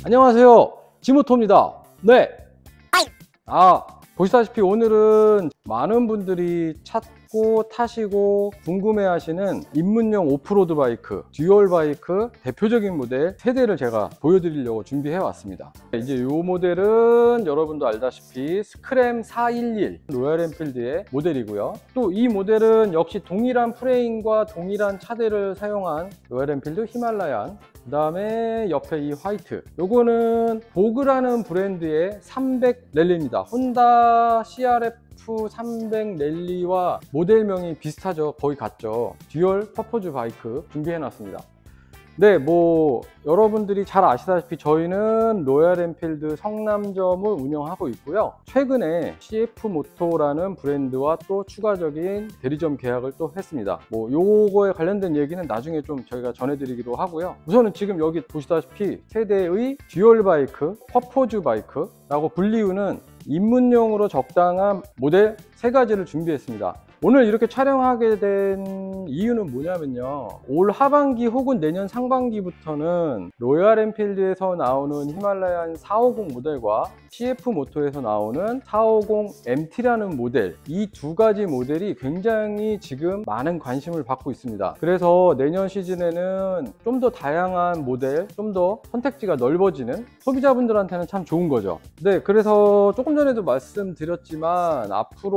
안녕하세요, 지모토입니다. 네. 보시다시피 오늘은 많은 분들이 찾고 타시고 궁금해하시는 입문용 오프로드 바이크, 듀얼 바이크 대표적인 모델 3대를 제가 보여드리려고 준비해 왔습니다. 이제 이 모델은 여러분도 알다시피 스크램 411 로얄 엔필드의 모델이고요. 또 이 모델은 역시 동일한 프레임과 동일한 차대를 사용한 로얄 엔필드 히말라얀, 그 다음에 옆에 이 화이트, 요거는 보그라는 브랜드의 300 랠리입니다. 혼다 CRF 300 랠리와 모델명이 비슷하죠. 거의 같죠. 듀얼 퍼포즈 바이크 준비해 놨습니다. 네, 여러분들이 잘 아시다시피 저희는 로얄 엔필드 성남점을 운영하고 있고요. 최근에 CF 모토라는 브랜드와 또 추가적인 대리점 계약을 또 했습니다. 요거에 관련된 얘기는 나중에 좀 저희가 전해드리기로 하고요. 우선은 지금 여기 보시다시피 세대의 듀얼 바이크, 퍼포즈 바이크라고 불리우는 입문용으로 적당한 모델 3가지를 준비했습니다. 오늘 이렇게 촬영하게 된 이유는 뭐냐면요, 올 하반기 혹은 내년 상반기부터는 로얄 엔필드에서 나오는 히말라얀 450 모델과 CF 모토에서 나오는 450 MT라는 모델, 이 2가지 모델이 굉장히 지금 많은 관심을 받고 있습니다. 그래서 내년 시즌에는 좀 더 다양한 모델, 좀 더 선택지가 넓어지는, 소비자분들한테는 참 좋은 거죠. 네, 그래서 조금 전에도 말씀드렸지만 앞으로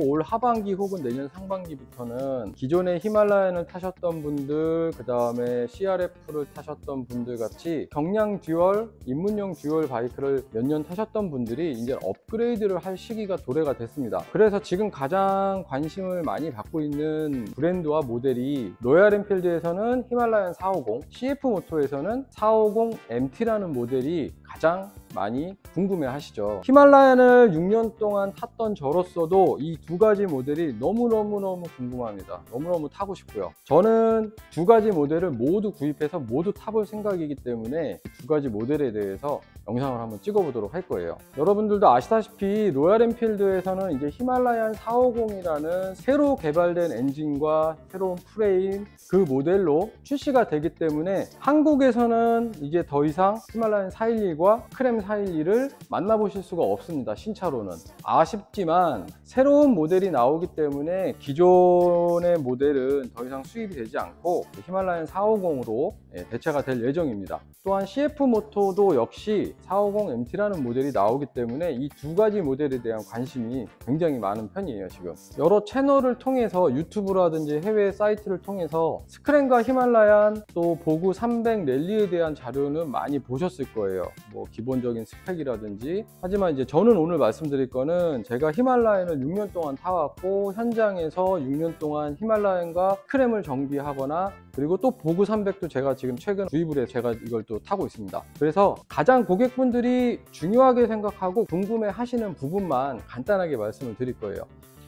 올 하반기 혹은 내년 상반기부터는 기존의 히말라얀을 타셨던 분들, 그 다음에 CRF를 타셨던 분들 같이 경량 듀얼, 입문용 듀얼 바이크를 몇 년 타셨던 분들이 이제 업그레이드를 할 시기가 도래가 됐습니다. 그래서 지금 가장 관심을 많이 받고 있는 브랜드와 모델이 로얄 엔필드에서는 히말라얀 450, CF 모토에서는 450 MT라는 모델이 가장 많이 궁금해 하시죠. 히말라얀을 6년 동안 탔던 저로서도 이 2가지 모델이 너무너무 궁금합니다. 너무너무 타고 싶고요. 저는 2가지 모델을 모두 구입해서 모두 타볼 생각이기 때문에 2가지 모델에 대해서 영상을 한번 찍어보도록 할 거예요. 여러분들도 아시다시피 로얄 엔필드에서는 이제 히말라얀 450이라는 새로 개발된 엔진과 새로운 프레임, 그 모델로 출시가 되기 때문에 한국에서는 이제 더 이상 히말라얀 411과 스크램 411을 만나보실 수가 없습니다. 신차로는. 아쉽지만 새로운 모델이 나오기 때문에 기존의 모델은 더 이상 수입이 되지 않고 히말라얀 450으로 대체가 될 예정입니다. 또한 CF 모토도 역시 450 MT라는 모델이 나오기 때문에 이 2가지 모델에 대한 관심이 굉장히 많은 편이에요. 지금 여러 채널을 통해서, 유튜브라든지 해외 사이트를 통해서 스크램과 히말라얀, 또 보그 300 랠리에 대한 자료는 많이 보셨을 거예요. 기본적인 스펙이라든지. 하지만 이제 저는 오늘 말씀드릴 거는 제가 히말라얀을 6년 동안 타왔고 현장에서 6년 동안 히말라얀과 스크램을 정비하거나, 그리고 또 보그 300도 제가 지금 최근 구입을 해서 제가 이걸 또 타고 있습니다. 그래서 가장 고객분들이 중요하게 생각하고 궁금해 하시는 부분만 간단하게 말씀을 드릴 거예요.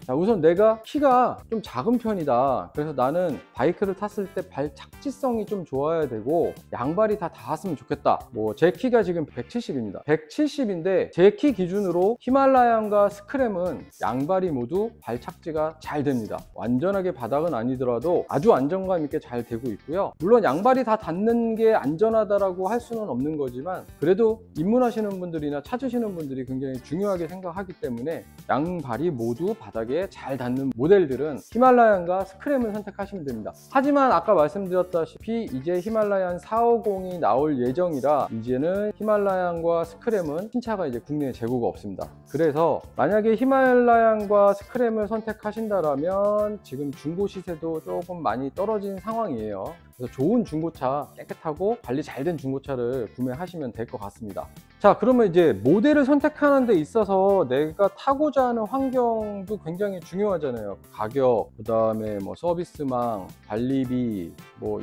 자, 우선 내가 키가 좀 작은 편이다. 그래서 나는 바이크를 탔을 때 발 착지성이 좀 좋아야 되고 양발이 다 닿았으면 좋겠다. 제 키가 지금 170입니다. 170인데 제 키 기준으로 히말라얀과 스크램은 양발이 모두 발 착지가 잘 됩니다. 완전하게 바닥은 아니더라도 아주 안정감 있게 잘 되고 있고요. 물론 양발이 다 닿는 게 안전하다라고 할 수는 없는 거지만 그래도 입문하시는 분들이나 찾으시는 분들이 굉장히 중요하게 생각하기 때문에 양발이 모두 바닥에 잘 닿는 모델들은 히말라얀과 스크램을 선택하시면 됩니다. 하지만 아까 말씀드렸다시피 이제 히말라얀 450이 나올 예정이라 이제는 히말라얀과 스크램은 신차가 이제 국내에 재고가 없습니다. 그래서 만약에 히말라얀과 스크램을 선택하신다면 지금 중고 시세도 조금 많이 떨어진 상황이에요. 그래서 좋은 중고차, 깨끗하고 관리 잘 된 중고차를 구매하시면 될 것 같습니다. 자, 그러면 이제 모델을 선택하는 데 있어서 내가 타고자 하는 환경도 굉장히 중요하잖아요. 가격, 그 다음에 서비스망, 관리비,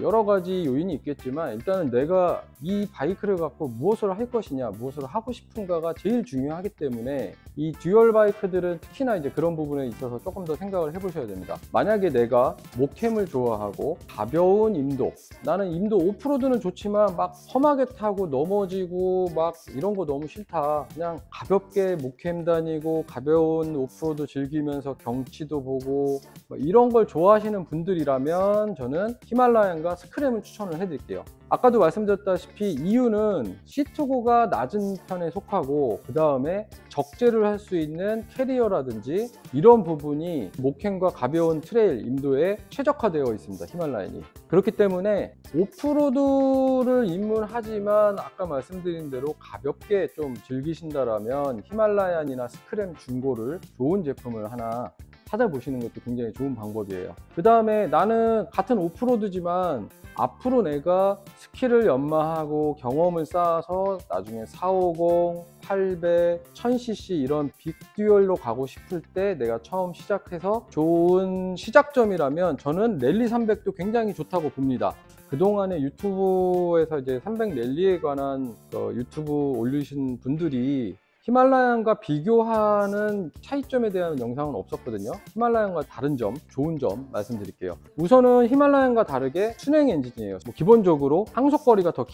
여러 가지 요인이 있겠지만 일단은 내가 이 바이크를 갖고 무엇을 할 것이냐, 무엇을 하고 싶은가가 제일 중요하기 때문에 이 듀얼 바이크들은 특히나 이제 그런 부분에 있어서 조금 더 생각을 해보셔야 됩니다. 만약에 내가 목캠을 좋아하고 가벼운 임도, 나는 임도 오프로드는 좋지만 막 험하게 타고 넘어지고 막 이런 거 너무 싫다, 그냥 가볍게 목캠 다니고 가벼운 오프로드 즐기면서 경치도 보고 이런 걸 좋아하시는 분들이라면 저는 히말라얀과 스크램을 추천을 해드릴게요. 아까도 말씀드렸다시피 이유는 시트고가 낮은 편에 속하고 그 다음에 적재를 할 수 있는 캐리어라든지 이런 부분이 목행과 가벼운 트레일 인도에 최적화되어 있습니다. 히말라얀이. 그렇기 때문에 오프로드를 입문하지만 아까 말씀드린 대로 가볍게 좀 즐기신다라면 히말라얀이나 스크램 중고를 좋은 제품을 하나 찾아보시는 것도 굉장히 좋은 방법이에요. 그 다음에 나는 같은 오프로드지만 앞으로 내가 스킬을 연마하고 경험을 쌓아서 나중에 450, 800, 1000cc 이런 빅듀얼로 가고 싶을 때 내가 처음 시작해서 좋은 시작점이라면 저는 랠리 300도 굉장히 좋다고 봅니다. 그동안에 유튜브에서 이제 300 랠리에 관한 유튜브 올리신 분들이 히말라얀과 비교하는 차이점에 대한 영상은 없었거든요. 히말라얀과 다른 점, 좋은 점 말씀드릴게요. 우선은 히말라얀과 다르게 순행 엔진이에요. 기본적으로 항속거리가 더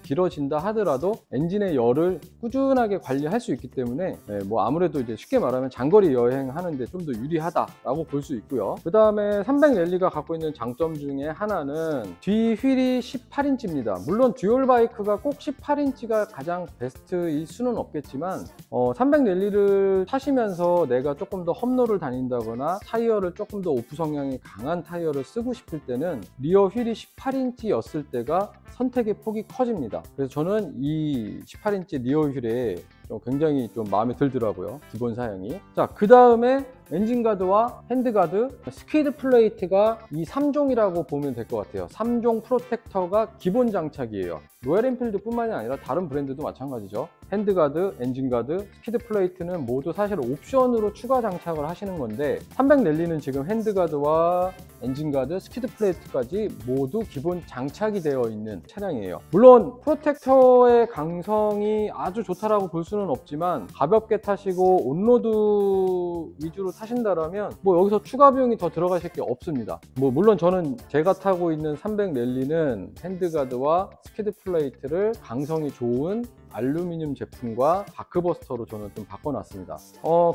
길어진다 하더라도 엔진의 열을 꾸준하게 관리할 수 있기 때문에 아무래도 이제 쉽게 말하면 장거리 여행하는데 좀 더 유리하다라고 볼 수 있고요. 그 다음에 300 랠리가 갖고 있는 장점 중에 하나는 뒤 휠이 18인치입니다. 물론 듀얼 바이크가 꼭 18인치가 가장 베스트일 수는 없겠지만 300 랠리를 타시면서 내가 조금 더 험로를 다닌다거나 타이어를 조금 더 오프 성향이 강한 타이어를 쓰고 싶을 때는 리어 휠이 18인치였을 때가 선택의 폭이 커집니다. 그래서 저는 이 18인치 리어 휠에 굉장히 좀 마음에 들더라고요. 기본 사양이. 자, 그 다음에 엔진가드와 핸드가드, 스퀴드 플레이트가 이 3종이라고 보면 될 것 같아요. 3종 프로텍터가 기본 장착이에요. 로얄 엔필드 뿐만이 아니라 다른 브랜드도 마찬가지죠. 핸드가드, 엔진가드, 스퀴드 플레이트는 모두 사실 옵션으로 추가 장착을 하시는 건데 300 랠리는 지금 핸드가드와 엔진가드, 스퀴드 플레이트까지 모두 기본 장착이 되어 있는 차량이에요. 물론 프로텍터의 강성이 아주 좋다라고 볼 수는 없지만 가볍게 타시고 온로드 위주로 타신다라면 여기서 추가 비용이 더 들어가실 게 없습니다. 물론 저는 제가 타고 있는 300 랠리는 핸드가드와 스퀴드 플레이트를 강성이 좋은 알루미늄 제품과 바크버스터로 저는 좀 바꿔놨습니다.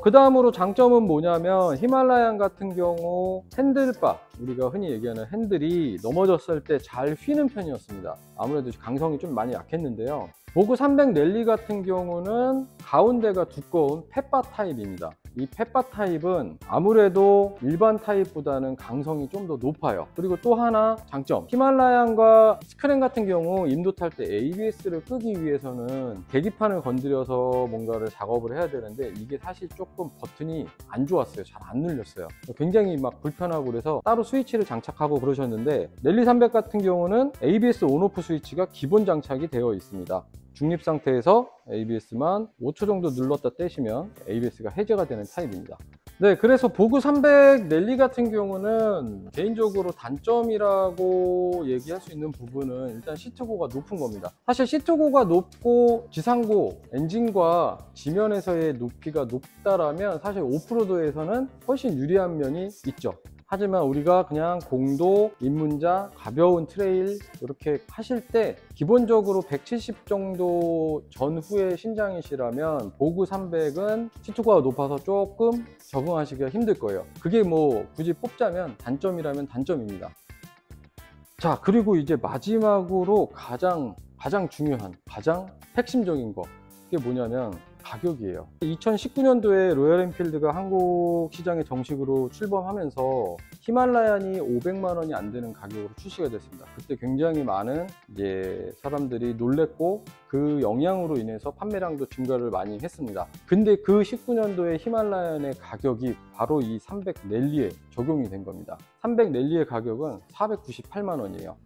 그 다음으로 장점은 뭐냐면 히말라얀 같은 경우 핸들바, 우리가 흔히 얘기하는 핸들이 넘어졌을 때 잘 휘는 편이었습니다. 아무래도 강성이 좀 많이 약했는데요. 보그 300 랠리 같은 경우는 가운데가 두꺼운 펫바 타입입니다. 이 펫바 타입은 아무래도 일반 타입보다는 강성이 좀 더 높아요. 그리고 또 하나 장점, 히말라얀과 스크램 같은 경우 인도 탈 때 ABS를 끄기 위해서는 계기판을 건드려서 뭔가를 작업을 해야 되는데 이게 사실 조금 버튼이 안 좋았어요. 잘 안 눌렸어요. 굉장히 막 불편하고 그래서 따로 스위치를 장착하고 그러셨는데 랠리 300 같은 경우는 ABS 온오프 스위치가 기본 장착이 되어 있습니다. 중립 상태에서 ABS만 5초 정도 눌렀다 떼시면 ABS가 해제가 되는 타입입니다. 네, 그래서 보그 300 랠리 같은 경우는 개인적으로 단점이라고 얘기할 수 있는 부분은 일단 시트고가 높은 겁니다. 사실 시트고가 높고 지상고, 엔진과 지면에서의 높이가 높다라면 사실 오프로드에서는 훨씬 유리한 면이 있죠. 하지만 우리가 그냥 공도, 입문자, 가벼운 트레일 이렇게 하실 때 기본적으로 170 정도 전후의 신장이시라면 보그 300은 시트고가 높아서 조금 적응하시기가 힘들 거예요. 그게 굳이 뽑자면 단점이라면 단점입니다. 자, 그리고 이제 마지막으로 가장 중요한, 가장 핵심적인 거, 그게 뭐냐면 가격이에요. 2019년도에 로얄 엔필드가 한국 시장에 정식으로 출범하면서 히말라얀이 500만 원이 안 되는 가격으로 출시가 됐습니다. 그때 굉장히 많은 사람들이 놀랬고 그 영향으로 인해서 판매량도 증가를 많이 했습니다. 근데 그 19년도에 히말라얀의 가격이 바로 이 300 랠리에 적용이 된 겁니다. 300 랠리의 가격은 498만 원이에요.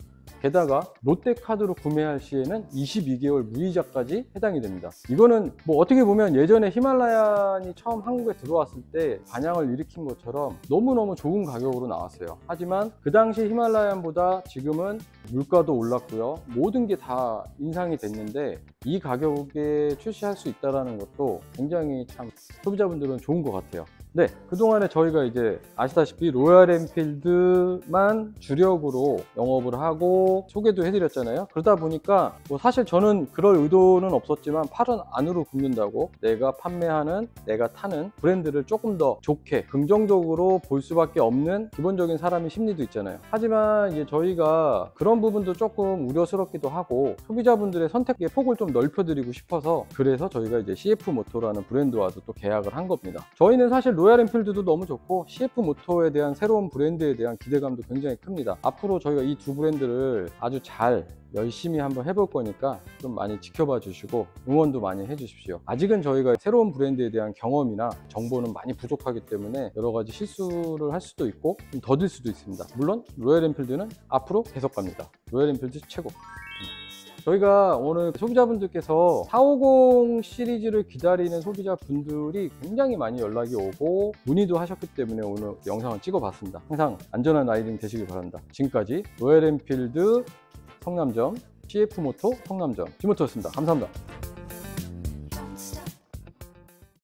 게다가 롯데카드로 구매할 시에는 22개월 무이자까지 해당이 됩니다. 이거는 어떻게 보면 예전에 히말라얀이 처음 한국에 들어왔을 때 반향을 일으킨 것처럼 너무너무 좋은 가격으로 나왔어요. 하지만 그 당시 히말라얀보다 지금은 물가도 올랐고요. 모든 게 다 인상이 됐는데 이 가격에 출시할 수 있다는 것도 굉장히 참 소비자분들은 좋은 것 같아요. 네, 그동안에 저희가 이제 아시다시피 로얄 엔필드만 주력으로 영업을 하고 소개도 해드렸잖아요. 그러다 보니까 뭐 사실 저는 그럴 의도는 없었지만 팔은 안으로 굽는다고 내가 판매하는, 내가 타는 브랜드를 조금 더 좋게 긍정적으로 볼 수밖에 없는 기본적인 사람의 심리도 있잖아요. 하지만 이제 저희가 그런 부분도 조금 우려스럽기도 하고 소비자분들의 선택의 폭을 좀 넓혀드리고 싶어서, 그래서 저희가 이제 CF 모토라는 브랜드와도 또 계약을 한 겁니다. 저희는 사실 로얄 엔필드도 너무 좋고 CF 모토에 대한 새로운 브랜드에 대한 기대감도 굉장히 큽니다. 앞으로 저희가 이 두 브랜드를 아주 잘 열심히 한번 해볼 거니까 좀 많이 지켜봐 주시고 응원도 많이 해주십시오. 아직은 저희가 새로운 브랜드에 대한 경험이나 정보는 많이 부족하기 때문에 여러 가지 실수를 할 수도 있고 좀 더딜 수도 있습니다. 물론 로얄 엔필드는 앞으로 계속 갑니다. 로얄 엔필드 최고. 저희가 오늘 소비자분들께서 450 시리즈를 기다리는 소비자분들이 굉장히 많이 연락이 오고 문의도 하셨기 때문에 오늘 영상을 찍어봤습니다. 항상 안전한 라이딩 되시길 바랍니다. 지금까지 로얄 엔필드 성남점, CF 모토 성남점 지모토였습니다. 감사합니다.